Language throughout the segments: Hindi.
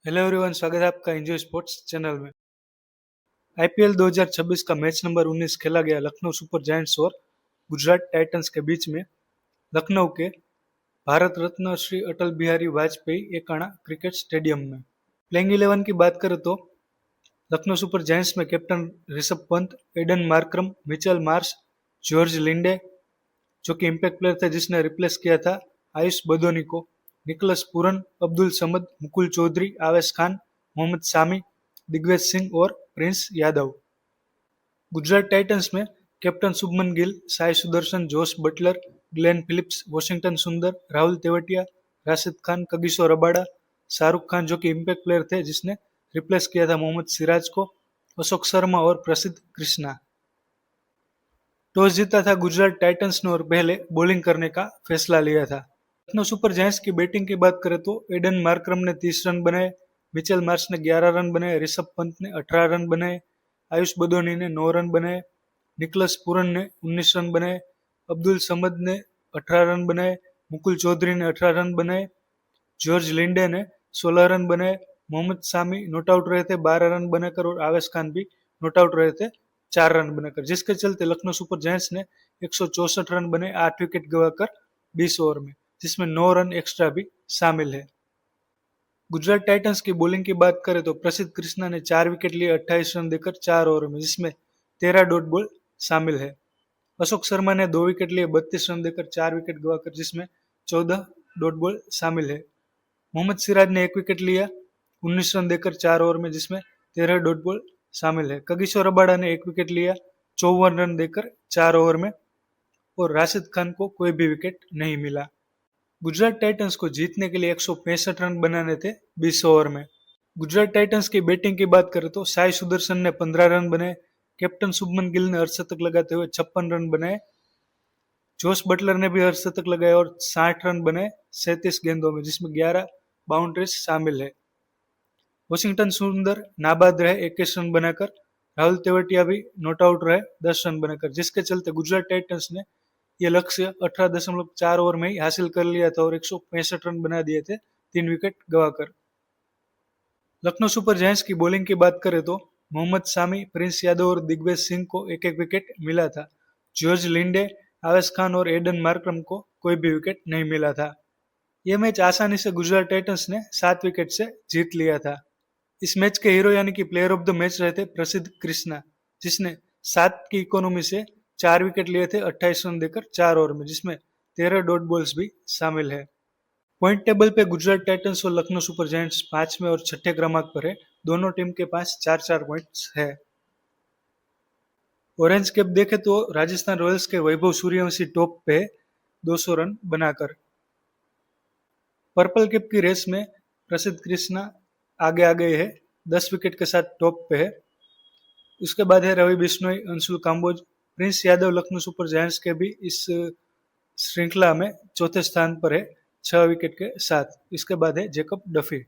हेलो एवरीवन, स्वागत है आपका एंजॉय स्पोर्ट्स चैनल में। आईपीएल 2026 का मैच नंबर 19 खेला गया लखनऊ सुपर जायंट्स और गुजरात टाइटंस के बीच में लखनऊ के भारत रत्न श्री अटल बिहारी वाजपेयी एकाणा क्रिकेट स्टेडियम में। प्लेइंग 11 की बात करें तो लखनऊ सुपर जायंट्स में captain Rishabh Pant, Aiden Markram, Mitchell Marsh, George Linde जो कि इम्पैक्ट प्लेयर थे जिसने रिप्लेस किया था आयुष बदोनी को, निकोलस पूरन, अब्दुल समद, मुकुल चौधरी, आवेश खान, मोहम्मद सामी, दिग्विजय सिंह और प्रिंस यादव। गुजरात टाइटंस में captain Shubman Gill, Sai Sudharsan, Jos Buttler, Glenn Phillips, Washington Sundar, Rahul Tewatia, Rashid Khan, Kagiso Rabada, Shahrukh Khan जो कि इम्पैक्ट प्लेयर थे जिसने रिप्लेस किया था मोहम्मद सिराज को, अशोक शर्मा और प्रसिद्ध कृष्णा। टॉस जीता था गुजरात टाइटंस ने और पहले बॉलिंग करने का फैसला लिया था। लखनऊ सुपर जायंट्स की बैटिंग की बात करें तो एडन मार्क्रम ने 30 रन बनाए, मिचेल मार्श ने 11 रन बनाए, ऋषभ पंत ने 18 रन बनाए, आयुष बदोनी ने 9 रन बनाए, निकोलस पूरन ने 19 रन बनाए, अब्दुल समद ने 18 रन बनाए, मुकुल चौधरी ने 18 रन बनाए, जॉर्ज लिंडे ने 16 रन बनाए, मोहम्मद सामी नॉट आउट रहे थे 12 रन बनाकर और आवेश खान भी नॉट आउट रहे थे 4 रन बनाकर, जिसके चलते लखनऊ सुपर जायंट्स ने 164 रन बनाए 8 विकेट गवाकर 20 ओवर में, जिसमें 9 रन एक्स्ट्रा भी शामिल है। गुजरात टाइटंस की बॉलिंग की बात करें तो प्रसिद्ध कृष्णा ने 4 विकेट लिए 28 रन देकर 4 ओवर में, जिसमें 13 डॉट बॉल शामिल है। अशोक शर्मा ने 2 विकेट लिए 32 रन देकर 4 विकेट गवाकर, जिसमें 14 डॉट बॉल शामिल है। मोहम्मद सिराज ने 1 विकेट लिया 19 रन देकर 4 ओवर में, जिसमें 13 डॉट बॉल शामिल है। कगिसो रबाडा ने 1 विकेट लिया 54 रन देकर 4 ओवर में और राशिद खान को कोई भी विकेट नहीं मिला। गुजरात टाइटंस को जीतने के लिए 165 रन बनाने थे 20 ओवर में। गुजरात टाइटंस की बैटिंग की बात करें तो साई सुदर्शन ने 15 रन बनाए, कैप्टन शुभमन गिल ने अर्धशतक लगाते हुए 56 रन बनाए, जोश बटलर ने भी अर्धशतक लगाए और 60 रन बनाए 37 गेंदों में, जिसमें 11 बाउंड्रीज शामिल है। वॉशिंगटन सुंदर नाबाद रहे 21 रन बनाकर, राहुल तेवटिया भी नॉट आउट रहे 10 रन बनाकर, जिसके चलते गुजरात टाइटंस ने यह लक्ष्य 18.4 ओवर में ही हासिल कर लिया था और 165 रन बना दिए थे 3 विकेट गवाकर। लखनऊ सुपर जायंट्स की बॉलिंग की बात करें तो मोहम्मद सामी, प्रिंस यादव और दिग्विजय सिंह को एक एक विकेट मिला था। जॉर्ज लिंडे, आवेश खान और एडन मार्क्रम को कोई भी विकेट नहीं मिला था। यह मैच आसानी से गुजरात टाइटंस ने 7 विकेट से जीत लिया था। इस मैच के हीरो यानी कि प्लेयर ऑफ द मैच रहे थे प्रसिद्ध कृष्णा, जिसने 7 की इकोनॉमी से 4 विकेट लिए थे 28 रन देकर 4 ओवर में, जिसमें 13 डॉट बॉल्स भी शामिल है। पॉइंट टेबल पे गुजरात टाइटंस और लखनऊ सुपर जायंट्स 5वें और 6ठे क्रमांक पर है। दोनों टीम के पास 4-4 पॉइंट्स है। ऑरेंज कैप देखे तो राजस्थान रॉयल्स के वैभव सूर्यवंशी टॉप पे 200 रन बनाकर। पर्पल कैप की रेस में प्रसिद्ध कृष्णा आगे आ गए है, 10 विकेट के साथ टॉप पे है। उसके बाद है रवि बिश्नोई, अंशुल काम्बोज, प्रिंस यादव लखनऊ सुपर जायंट्स के भी इस श्रृंखला में चौथे स्थान पर है 6 विकेट के साथ। इसके बाद है Jacob Duffy.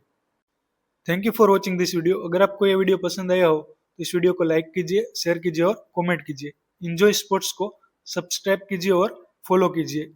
Thank you for watching this video. अगर आपको यह वीडियो पसंद आया हो तो इस वीडियो को लाइक कीजिए, शेयर कीजिए और कमेंट कीजिए। इंजॉय स्पोर्ट्स को सब्सक्राइब कीजिए और फॉलो कीजिए।